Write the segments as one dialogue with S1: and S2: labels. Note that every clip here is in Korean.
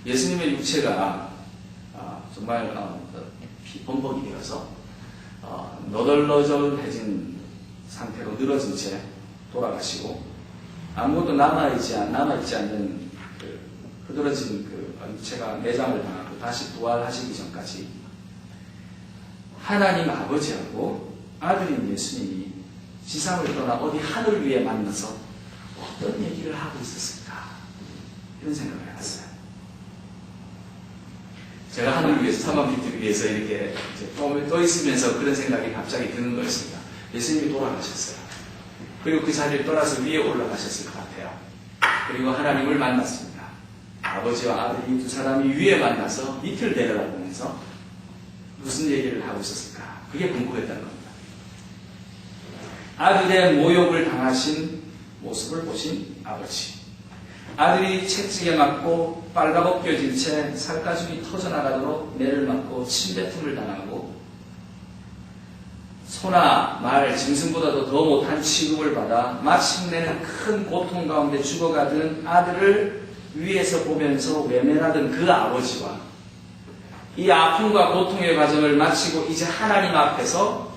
S1: 예수님의 육체가 정말 범벅이 되어서 너덜너덜해진 상태로 늘어진 채 돌아가시고 아무것도 남아있지 않는 흐드러진 육체가 내장을 당하고 다시 부활하시기 전까지 하나님 아버지하고 아들인 예수님이 지상을 떠나 어디 하늘 위에 만나서 어떤 얘기를 하고 있었을까? 이런 생각을 해봤어요. 제가 하늘 위에서 사막빛 위에서 이렇게 떠 있으면서 그런 생각이 갑자기 드는 거였습니다. 예수님이 돌아가셨어요. 그리고 그 자리를 떠나서 위에 올라가셨을 것 같아요. 그리고 하나님을 만났습니다. 아버지와 아들이 두 사람이 위에 만나서 이틀 내려다보면서 무슨 얘기를 하고 있었을까? 그게 궁금했다는 겁니다. 아들의 모욕을 당하신 모습을 보신 아버지. 아들이 채찍에 맞고 빨가벗겨진 채 살가죽이 터져나가도록 매를 맞고 침뱉음을 당하고 소나 말, 짐승보다도 더 못한 취급을 받아 마침내는 큰 고통 가운데 죽어가던 아들을 위에서 보면서 외면하던 그 아버지와 이 아픔과 고통의 과정을 마치고 이제 하나님 앞에서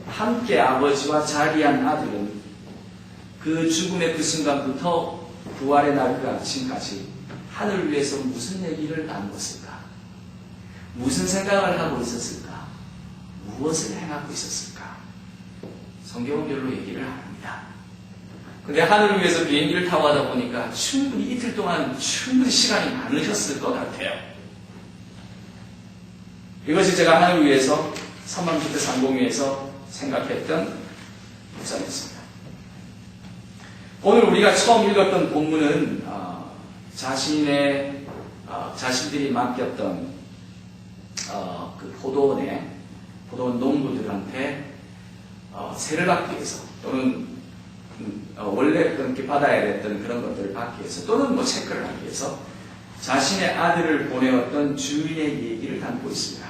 S1: 함께 아버지와 자리한 아들은 그 죽음의 그 순간부터 부활의 날 그 아침까지 하늘 위에서 무슨 얘기를 나누었을까? 무슨 생각을 하고 있었을까? 무엇을 행하고 있었을까? 성경은 별로 얘기를 안 합니다. 근데 하늘을 위해서 비행기를 타고 하다 보니까 충분히 이틀 동안 충분히 시간이 많으셨을 것 같아요. 이것이 제가 하늘 위에서 삼만주택 상공위에서 생각했던 묵상이었습니다. 오늘 우리가 처음 읽었던 본문은 자신들이 맡겼던 그 포도원 농부들한테 세를 받기 위해서 또는 원래 그렇게 받아야 됐던 그런 것들을 받기 위해서 또는 뭐 체크를 하기 위해서 자신의 아들을 보내었던 주인의 얘기를 담고 있습니다.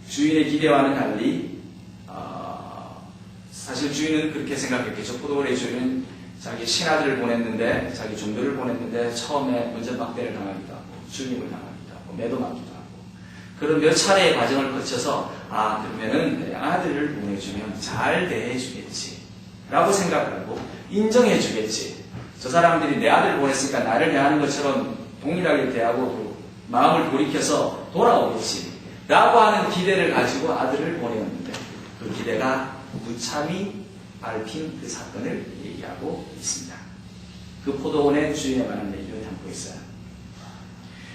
S1: 주인의 기대와는 달리 사실 주인은 그렇게 생각했겠죠. 포도원의 주인은 자기 신하들을 보냈는데 자기 종들을 보냈는데 처음에 운전박대를 당하기도 하고 죽임을 당하기도 하고 매도 맞기도 하고 그런 몇 차례의 과정을 거쳐서 그러면은 내 아들을 보내주면 잘 대해주겠지 라고 생각하고 인정해주겠지. 저 사람들이 내 아들을 보냈으니까 나를 대하는 것처럼 동일하게 대하고 마음을 돌이켜서 돌아오겠지 라고 하는 기대를 가지고 아들을 보내었는데 그 기대가 무참히 밟힌 그 사건을 얘기하고 있습니다. 그 포도원의 주인에 관한 얘기를 담고 있어요.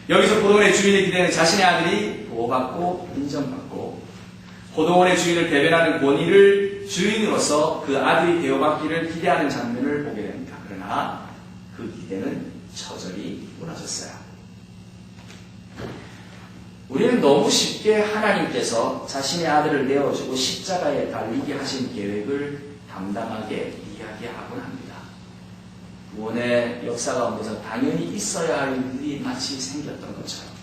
S1: 여기서 포도원의 주인의 기대는 자신의 아들이 보호받고 인정받고 포도원의 주인을 대변하는 권위를 주인으로서 그 아들이 대우받기를 기대하는 장면을 보게 됩니다. 그러나 그 기대는 처절히 무너졌어요. 우리는 너무 쉽게 하나님께서 자신의 아들을 내어주고 십자가에 달리게 하신 계획을 당당하게 이야기하곤 합니다. 구원의 역사 가운데서 당연히 있어야 할 일이 마치 생겼던 것처럼.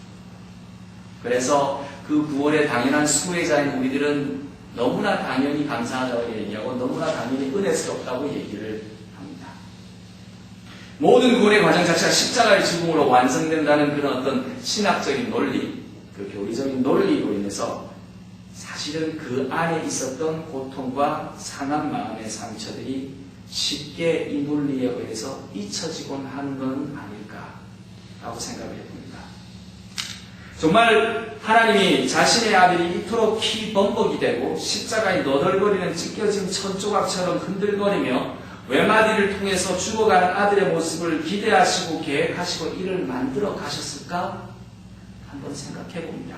S1: 그래서 그 구원의 당연한 수혜자인 우리들은 너무나 당연히 감사하다고 얘기하고 너무나 당연히 은혜스럽다고 얘기를 합니다. 모든 구원의 과정 자체가 십자가의 죽음으로 완성된다는 그런 어떤 신학적인 논리, 그 교리적인 논리로 인해서 사실은 그 안에 있었던 고통과 상한 마음의 상처들이 쉽게 이 논리에 의해서 잊혀지곤 하는 건 아닐까라고 생각을 해봅니다. 정말 하나님이 자신의 아들이 이토록 피범벅이 되고 십자가에 너덜거리는 찢겨진 천조각처럼 흔들거리며 외마디를 통해서 죽어가는 아들의 모습을 기대하시고 계획하시고 이를 만들어 가셨을까? 한번 생각해 봅니다.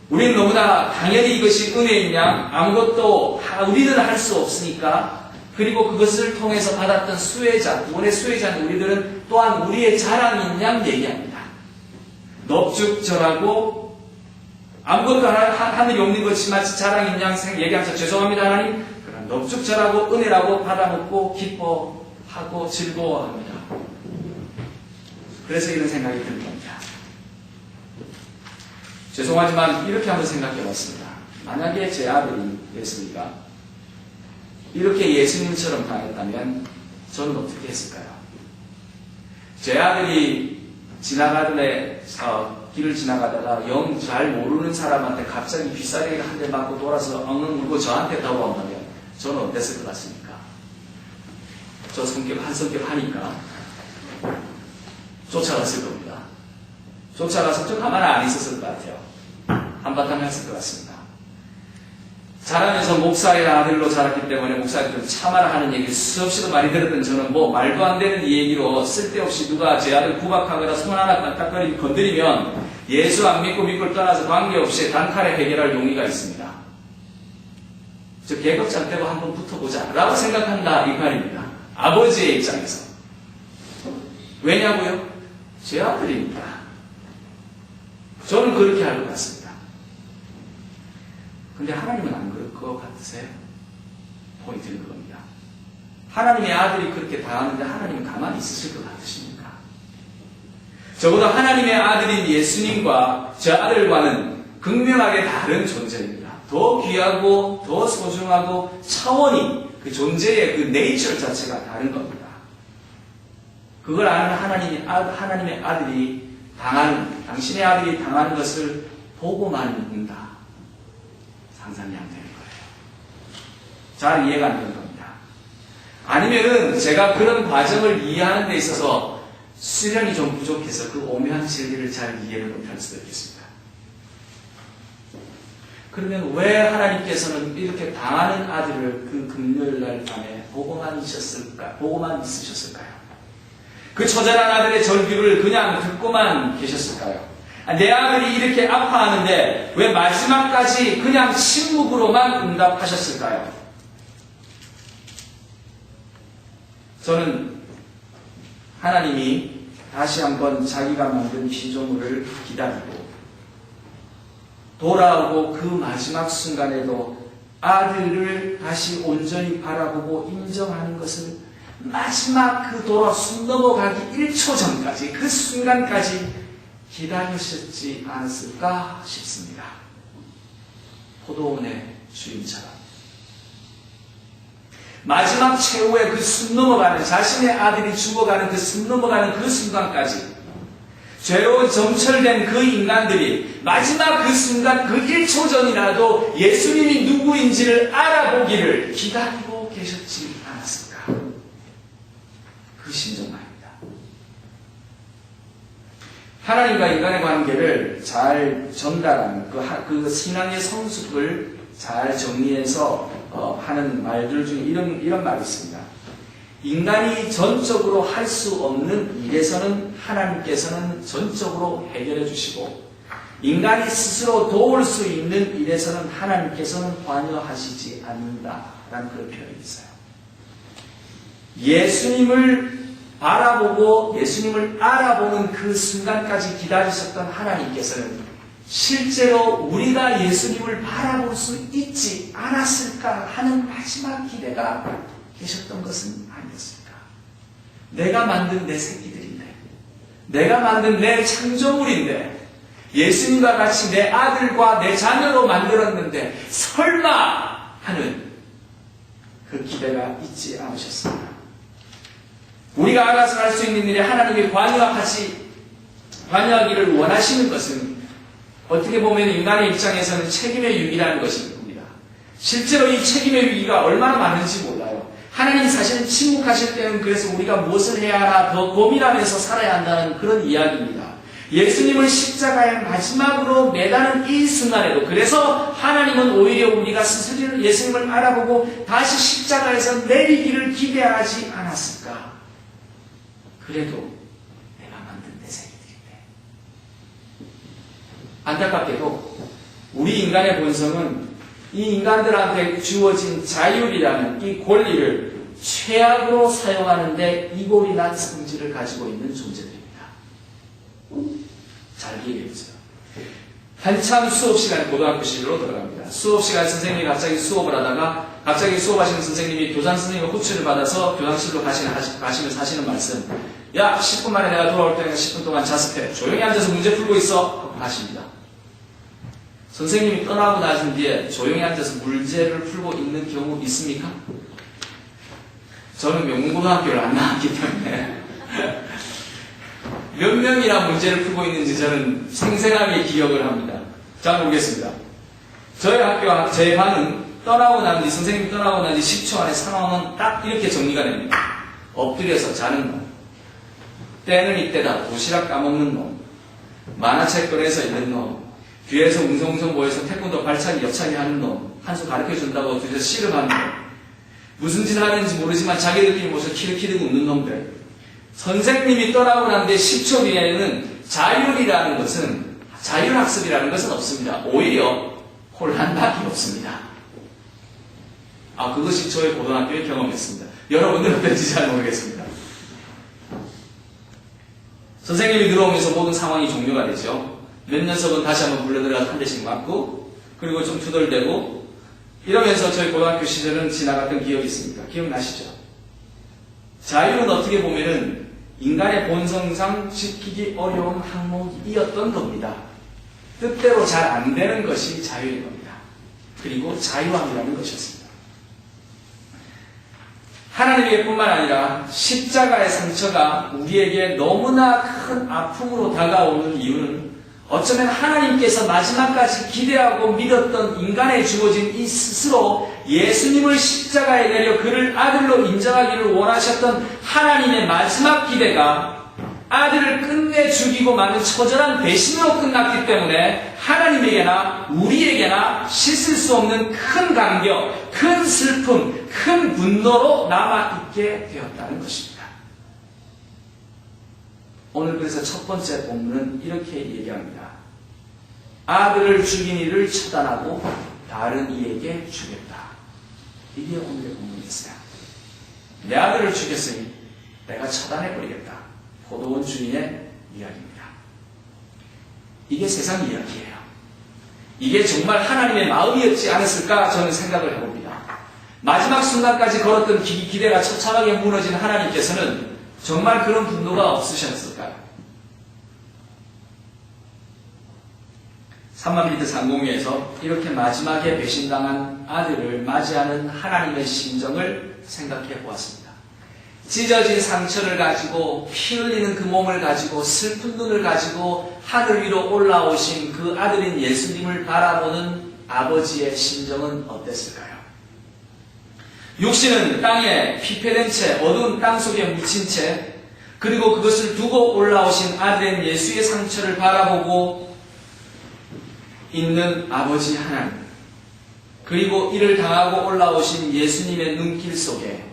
S1: 우리는 너무나 당연히 이것이 은혜인 양 아무것도 우리는 할 수 없으니까 그리고 그것을 통해서 받았던 수혜자, 구원의 수혜자인 우리들은 또한 우리의 자랑인 양 얘기합니다. 넙죽절하고 아무것도 하늘이 없는 것이 마치 자랑인 양 얘기하면서 죄송합니다 하나님. 그러나 넙죽절하고 은혜라고 받아먹고 기뻐하고 즐거워합니다. 그래서 이런 생각이 드는 겁니다. 죄송하지만 이렇게 한번 생각해 봤습니다. 만약에 제 아들이 예수니까 이렇게 예수님처럼 당했다면 저는 어떻게 했을까요? 제 아들이 길을 지나가다가 영 잘 모르는 사람한테 갑자기 빗사리를 한 대 맞고 돌아서 엉엉 울고 저한테 다가온다면 저는 어땠을 것 같습니까? 저 성격 하니까 쫓아갔을 겁니다. 쫓아가서 좀 가만히 안 있었을 것 같아요. 한바탕 했을 것 같습니다. 자라면서 목사의 아들로 자랐기 때문에 목사님들 참아라 하는 얘기를 수없이도 많이 들었던 저는 뭐 말도 안 되는 이 얘기로 쓸데없이 누가 제 아들 구박하거나 손 하나 깜빡거리 건드리면 예수 안 믿고 떠나서 관계없이 단칼에 해결할 용의가 있습니다. 저 계급장 떼고 한번 붙어보자 라고 생각한다 이 말입니다. 아버지의 입장에서. 왜냐고요? 제 아들입니다. 저는 그렇게 할 것 같습니다. 근데 하나님은 안 그럴 것 같으세요? 포인트는 그겁니다. 하나님의 아들이 그렇게 당하는데 하나님은 가만히 있으실 것 같으십니까? 적어도 하나님의 아들인 예수님과 저 아들과는 극명하게 다른 존재입니다. 더 귀하고 더 소중하고 차원이 그 존재의 그 네이처 자체가 다른 겁니다. 그걸 아는 하나님의 아들이 당신의 아들이 당하는 것을 보고만 있는다. 상상이 안 되는 거예요. 잘 이해가 안 되는 겁니다. 아니면은 제가 그런 과정을 이해하는 데 있어서 수련이 좀 부족해서 그 오묘한 진리를 잘 이해를 못할 수도 있겠습니다. 그러면 왜 하나님께서는 이렇게 당하는 아들을 그 금요일날 밤에 보고만 있으셨을까요? 그 처절한 아들의 절규를 그냥 듣고만 계셨을까요? 내 아들이 이렇게 아파하는데 왜 마지막까지 그냥 침묵으로만 응답하셨을까요? 저는 하나님이 다시 한번 자기가 만든 피조물을 기다리고 돌아오고 그 마지막 순간에도 아들을 다시 온전히 바라보고 인정하는 것을 마지막 그 도로 숨 넘어가기 1초 전까지 그 순간까지 기다리셨지 않았을까 싶습니다. 포도원의 주인처럼 마지막 최후의 그 숨 넘어가는 자신의 아들이 죽어가는 그 숨 넘어가는 그 순간까지 죄로 점철된 그 인간들이 마지막 그 순간 그 1초 전이라도 예수님이 누구인지를 알아보기를 기다리고 계셨지 않았을까? 그 심정 말입니다. 하나님과 인간의 관계를 잘 전달하는 그 신앙의 성숙을 잘 정리해서 하는 말들 중에 이런 말이 있습니다. 인간이 전적으로 할 수 없는 일에서는 하나님께서는 전적으로 해결해 주시고 인간이 스스로 도울 수 있는 일에서는 하나님께서는 관여하시지 않는다라는 그런 표현이 있어요. 예수님을 바라보고 예수님을 알아보는 그 순간까지 기다리셨던 하나님께서는 실제로 우리가 예수님을 바라볼 수 있지 않았을까 하는 마지막 기대가 계셨던 것은 아니었을까? 내가 만든 내 새끼들인데, 내가 만든 내 창조물인데, 예수님과 같이 내 아들과 내 자녀로 만들었는데 설마 하는 그 기대가 있지 않으셨습니까? 우리가 알아서 할 수 있는 일에 하나님이 관여하기를 원하시는 것은 어떻게 보면 인간의 입장에서는 책임의 유기라는 것입니다. 실제로 이 책임의 유기가 얼마나 많은지 몰라요. 하나님 사실은 침묵하실 때는 그래서 우리가 무엇을 해야 하나 더 고민하면서 살아야 한다는 그런 이야기입니다. 예수님을 십자가에 마지막으로 매다는 이 순간에도 그래서 하나님은 오히려 우리가 스스로 예수님을 알아보고 다시 십자가에서 내리기를 기대하지 않았을까? 그래도 내가 만든 내 새끼들인데. 안타깝게도 우리 인간의 본성은 이 인간들한테 주어진 자율이라는 이 권리를 최악으로 사용하는데 이골이 난 성질을 가지고 있는 존재들입니다. 잘 이해해보세요. 한참 수업시간, 고등학교 시절로 들어갑니다. 수업시간 선생님이 갑자기 수업을 하다가 갑자기 수업하시는 선생님이 교장 선생님의 호출을 받아서 교장실로 가시면서 하시는 말씀. 야, 10분 만에 내가 돌아올 테니까 10분 동안 자습해. 조용히 앉아서 문제 풀고 있어. 하고 가십니다. 선생님이 떠나고 나신 뒤에 조용히 앉아서 문제를 풀고 있는 경우 있습니까? 저는 명문고등학교를 안 나왔기 때문에 몇 명이나 문제를 풀고 있는지 저는 생생하게 기억을 합니다. 자, 보겠습니다. 저희 학교, 제 반은 떠나고 난 뒤, 선생님이 떠나고 난 뒤 10초 안에 상황은 딱 이렇게 정리가 됩니다. 엎드려서 자는 놈, 때는 이때다 도시락 까먹는 놈, 만화책 꺼내서 읽는 놈, 뒤에서 웅성웅성 모여서 태권도 발차기 옆차기 하는 놈, 한 수 가르쳐준다고 뒤에서 씨름하는 놈, 무슨 짓을 하는지 모르지만 자기들끼리 모여서 키득키득 웃는 놈들. 선생님이 떠나고 난 뒤에 10초 뒤에는 자율학습이라는 것은 없습니다. 오히려 혼란밖에 없습니다. 그것이 저의 고등학교의 경험이었습니다. 여러분들은 어떤지 잘 모르겠습니다. 선생님이 들어오면서 모든 상황이 종료가 되죠. 몇 녀석은 다시 한번 불러들어가서 한 대씩 맞고, 그리고 좀 투덜대고, 이러면서 저희 고등학교 시절은 지나갔던 기억이 있습니다. 기억나시죠? 자유는 어떻게 보면은 인간의 본성상 지키기 어려운 항목이었던 겁니다. 뜻대로 잘 안 되는 것이 자유인 겁니다. 그리고 자유함이라는 것이었습니다. 하나님에게뿐만 아니라 십자가의 상처가 우리에게 너무나 큰 아픔으로 다가오는 이유는 어쩌면 하나님께서 마지막까지 기대하고 믿었던 인간에 주어진 이 스스로 예수님을 십자가에 내려 그를 아들로 인정하기를 원하셨던 하나님의 마지막 기대가 아들을 끝내 죽이고 마는 처절한 배신으로 끝났기 때문에 하나님에게나 우리에게나 씻을 수 없는 큰 감격, 큰 슬픔, 큰 분노로 남아있게 되었다는 것입니다. 오늘 그래서 첫 번째 본문은 이렇게 얘기합니다. 아들을 죽인 이를 처단하고 다른 이에게 주겠다. 이게 오늘의 본문이었어요. 내 아들을 죽였으니 내가 처단해버리겠다. 포도원 주인의 이야기입니다. 이게 세상 이야기예요. 이게 정말 하나님의 마음이었지 않았을까 저는 생각을 해봅니다. 마지막 순간까지 걸었던 기대가 처참하게 무너진 하나님께서는 정말 그런 분노가 없으셨을까요? 3만 미터 상공회에서 이렇게 마지막에 배신당한 아들을 맞이하는 하나님의 심정을 생각해 보았습니다. 찢어진 상처를 가지고 피 흘리는 그 몸을 가지고 슬픈 눈을 가지고 하늘 위로 올라오신 그 아들인 예수님을 바라보는 아버지의 심정은 어땠을까요? 육신은 땅에 피폐된 채 어두운 땅 속에 묻힌 채 그리고 그것을 두고 올라오신 아들인 예수의 상처를 바라보고 있는 아버지 하나님, 그리고 이를 당하고 올라오신 예수님의 눈길 속에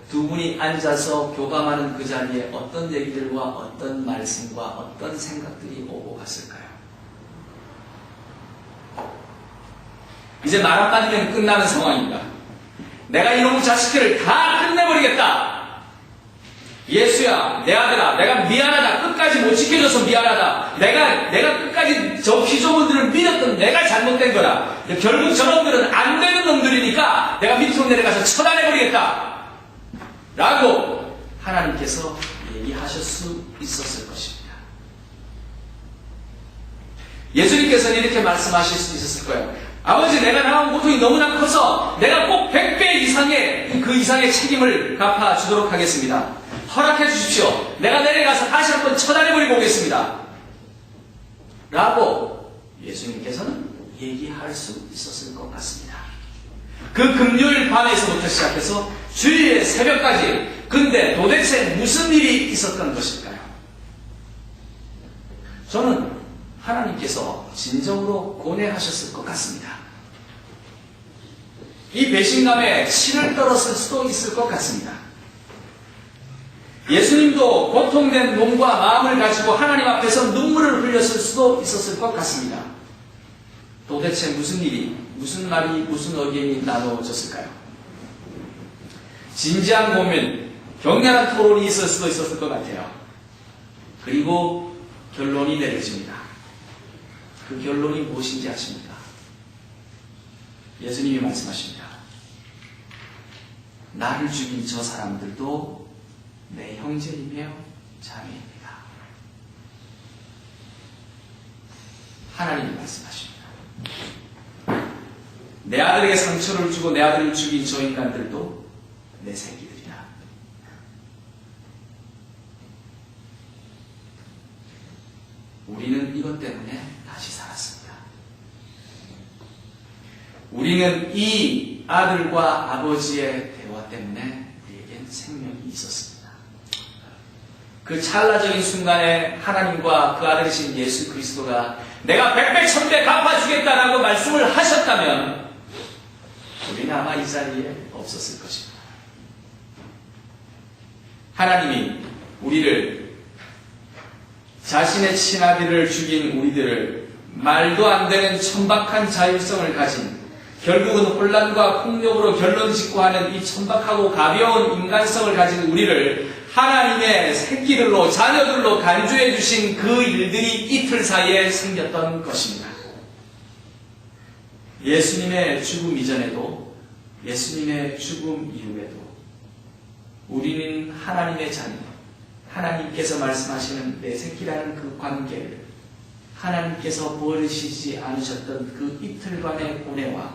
S1: 두 분이 앉아서 교감하는 그 자리에 어떤 얘기들과 어떤 말씀과 어떤 생각들이 오고 갔을까요? 이제 말 한마디면 끝나는 상황입니다. 내가 이놈의 자식들을 다 끝내버리겠다. 예수야, 내 아들아, 내가 미안하다. 끝까지 못 지켜줘서 미안하다. 내가 끝까지 저 피조물들을 믿었던 내가 잘못된 거다. 결국 저놈들은 안 되는 놈들이니까 내가 밑으로 내려가서 처단해버리겠다. 라고 하나님께서 얘기하실 수 있었을 것입니다. 예수님께서는 이렇게 말씀하실 수 있었을 거예요. 아버지, 내가 당한 고통이 너무나 커서 내가 꼭 100배 이상의 그 이상의 책임을 갚아주도록 하겠습니다. 허락해 주십시오. 내가 내려가서 다시 한번 처단해버리고 오겠습니다. 라고 예수님께서는 얘기할 수 있었을 것 같습니다. 그 금요일 밤에서부터 시작해서 주일 새벽까지, 근데 도대체 무슨 일이 있었던 것일까요? 저는 하나님께서 진정으로 고뇌하셨을 것 같습니다. 이 배신감에 치를 떨었을 수도 있을 것 같습니다. 예수님도 고통된 몸과 마음을 가지고 하나님 앞에서 눈물을 흘렸을 수도 있었을 것 같습니다. 도대체 무슨 일이, 무슨 말이, 무슨 의견이 나눠졌을까요? 진지한 고민, 격렬한 토론이 있을 수도 있었을 것 같아요. 그리고 결론이 내려집니다. 그 결론이 무엇인지 아십니까? 예수님이 말씀하십니다. 나를 죽인 저 사람들도 내 형제이며 자매입니다. 하나님이 말씀하십니다. 내 아들에게 상처를 주고 내 아들을 죽인 저 인간들도 내 새끼들이다. 우리는 이것 때문에 다시 살았습니다. 우리는 이 아들과 아버지의 대화 때문에 우리에겐 생명이 있었습니다. 그 찰나적인 순간에 하나님과 그 아들이신 예수 그리스도가 내가 100배 1000배 갚아주겠다라고 말씀을 하셨다면 우리는 아마 이 자리에 없었을 것입니다. 하나님이 우리를, 자신의 친아들을 죽인 우리들을, 말도 안 되는 천박한 자율성을 가진, 결국은 혼란과 폭력으로 결론짓고 하는 이 천박하고 가벼운 인간성을 가진 우리를 하나님의 새끼들로, 자녀들로 간주해 주신 그 일들이 이틀 사이에 생겼던 것입니다. 예수님의 죽음 이전에도, 예수님의 죽음 이후에도 우리는 하나님의 자녀, 하나님께서 말씀하시는 내 새끼라는 그 관계를 하나님께서 버리시지 않으셨던 그 이틀간의 고뇌와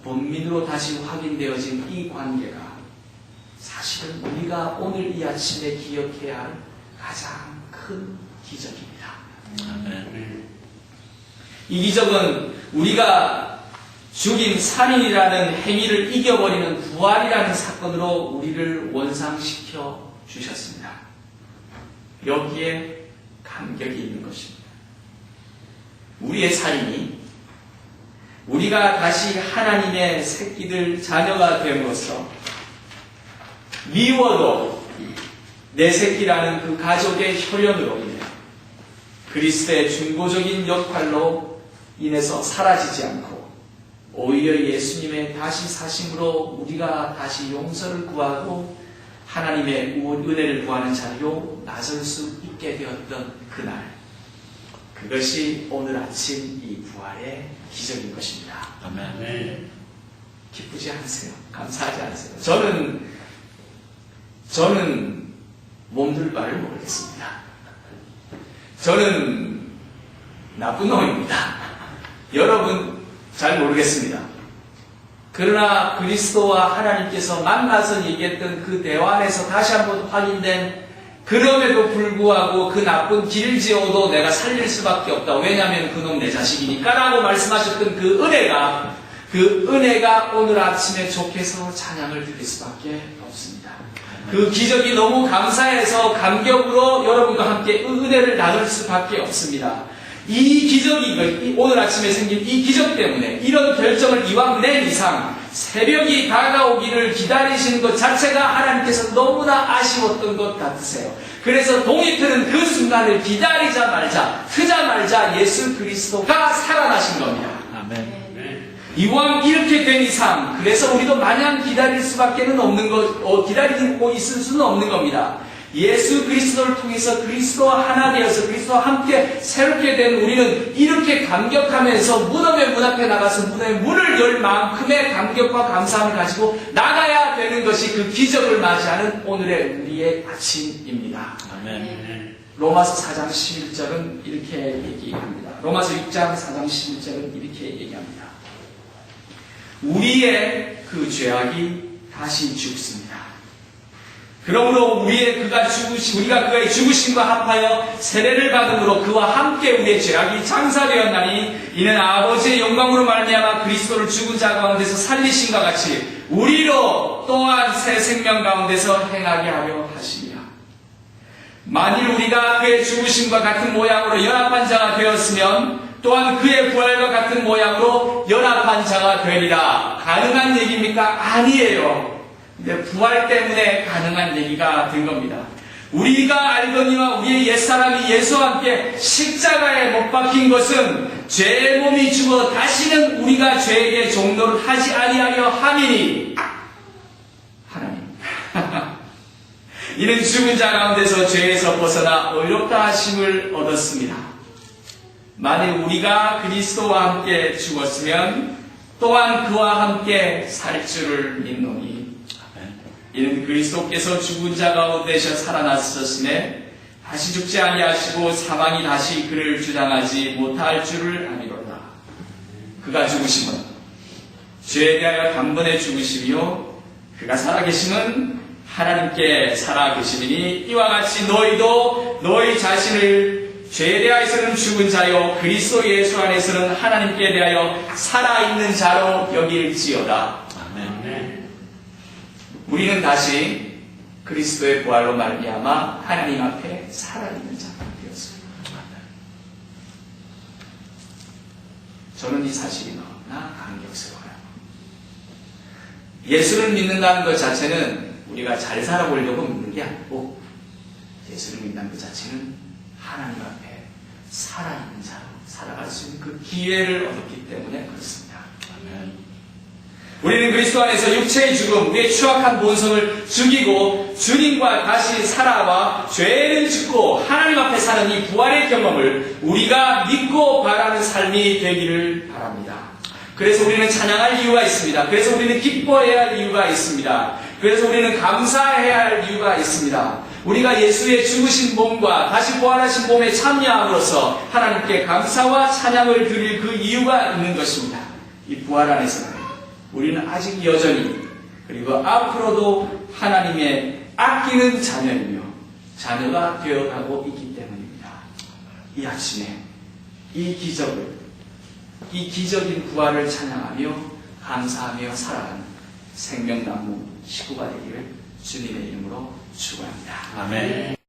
S1: 본민으로 다시 확인되어진 이 관계가 사실은 우리가 오늘 이 아침에 기억해야 할 가장 큰 기적입니다. 이 기적은 우리가 죽인 살인이라는 행위를 이겨버리는 부활이라는 사건으로 우리를 원상시켜 주셨습니다. 여기에 감격이 있는 것입니다. 우리의 살인이 우리가 다시 하나님의 새끼들, 자녀가 됨으로써 미워도 내 새끼라는 그 가족의 혈연으로 인해 그리스도의 중보적인 역할로 인해서 사라지지 않고 오히려 예수님의 다시 사심으로 우리가 다시 용서를 구하고 하나님의 은혜를 구하는 자리로 나설 수 있게 되었던 그날, 그것이 오늘 아침 이 부활의 기적인 것입니다.
S2: 아멘.
S1: 기쁘지 않으세요? 감사하지 않으세요? 저는 몸둘 바를 모르겠습니다. 저는 나쁜 놈입니다. 여러분 잘 모르겠습니다. 그러나 그리스도와 하나님께서 만나서 얘기했던 그 대화 안에서 다시 한번 확인된, 그럼에도 불구하고 그 나쁜 길지어도 내가 살릴 수밖에 없다. 왜냐하면 그놈 내 자식이니까 라고 말씀하셨던 그 은혜가 오늘 아침에 좋게서 찬양을 드릴 수밖에 없습니다. 그 기적이 너무 감사해서 감격으로 여러분과 함께 은혜를 나눌 수밖에 없습니다. 이 기적이, 오늘 아침에 생긴 이 기적 때문에 이런 결정을 이왕 낸 이상 새벽이 다가오기를 기다리시는 것 자체가 하나님께서 너무나 아쉬웠던 것 같으세요. 그래서 동이 트는 그 순간을 기다리자 말자, 트자 말자 예수 그리스도가 살아나신 겁니다.
S2: 아멘.
S1: 이왕 이렇게 된 이상, 그래서 우리도 마냥 기다릴 수밖에는 없는 것, 기다리고 있을 수는 없는 겁니다. 예수 그리스도를 통해서 그리스도와 하나 되어서 그리스도와 함께 새롭게 된 우리는 이렇게 감격하면서 무덤의 문 앞에 나가서 무덤의 문을 열 만큼의 감격과 감사함을 가지고 나가야 되는 것이 그 기적을 맞이하는 오늘의 우리의 아침입니다.
S2: 아멘.
S1: 로마서 4장 11절은 이렇게 얘기합니다. 로마서 6장 4장 11절은 이렇게 얘기합니다. 우리의 그 죄악이 다시 죽습니다. 그러므로 우리가 그의 죽으심과 합하여 세례를 받음으로 그와 함께 우리의 죄악이 장사되었나니 이는 아버지의 영광으로 말미암아 그리스도를 죽은 자 가운데서 살리신과 같이 우리로 또한 새 생명 가운데서 행하게 하려 하시니라. 만일 우리가 그의 죽으심과 같은 모양으로 연합한 자가 되었으면 또한 그의 부활과 같은 모양으로 연합한 자가 되리라. 가능한 얘기입니까? 아니에요. 근데 부활 때문에 가능한 얘기가 된 겁니다. 우리가 알거니와 우리의 옛사람이 예수와 함께 십자가에 못 박힌 것은 죄의 몸이 죽어 다시는 우리가 죄에게 종노를 하지 아니하려 함이니 하나님 이는 죽은 자 가운데서 죄에서 벗어나 의롭다 하심을 얻었습니다. 만일 우리가 그리스도와 함께 죽었으면 또한 그와 함께 살 줄을 믿노니 이는 그리스도께서 죽은 자 가운데서 살아났으심에 다시 죽지 아니하시고 사망이 다시 그를 주장하지 못할 줄을 아미로다. 그가 죽으심은 죄에 대하여 단번에 죽으심이요 그가 살아계심은 하나님께 살아계심이니 이와 같이 너희도 너희 자신을 죄에 대하여서는 죽은 자요 그리스도 예수 안에서는 하나님께 대하여 살아있는 자로 여길지어다.
S2: 아멘.
S1: 우리는 다시 그리스도의 부활로 말미암아 하나님 앞에 살아있는 자가 되었습니다. 저는 이 사실이 너무나 감격스러워요. 예수를 믿는다는 것 자체는 우리가 잘 살아보려고 믿는 게 아니고 예수를 믿는다는 것 자체는 하나님 앞에 살아있는 자로 살아갈 수 있는 그 기회를 얻었기 때문에 그렇습니다.
S2: 아멘.
S1: 우리는 그리스도 안에서 육체의 죽음, 우리의 추악한 본성을 죽이고 주님과 다시 살아와 죄를 짓고 하나님 앞에 사는 이 부활의 경험을 우리가 믿고 바라는 삶이 되기를 바랍니다. 그래서 우리는 찬양할 이유가 있습니다. 그래서 우리는 기뻐해야 할 이유가 있습니다. 그래서 우리는 감사해야 할 이유가 있습니다. 우리가 예수의 죽으신 몸과 다시 부활하신 몸에 참여함으로써 하나님께 감사와 찬양을 드릴 그 이유가 있는 것입니다. 이 부활 안에서는 우리는 아직 여전히 그리고 앞으로도 하나님의 아끼는 자녀이며 자녀가 되어가고 있기 때문입니다. 이 아침에 이 기적인 부활을 찬양하며 감사하며 살아가는 생명나무 식구가 되기를 주님의 이름으로 축원합니다.
S2: 아멘.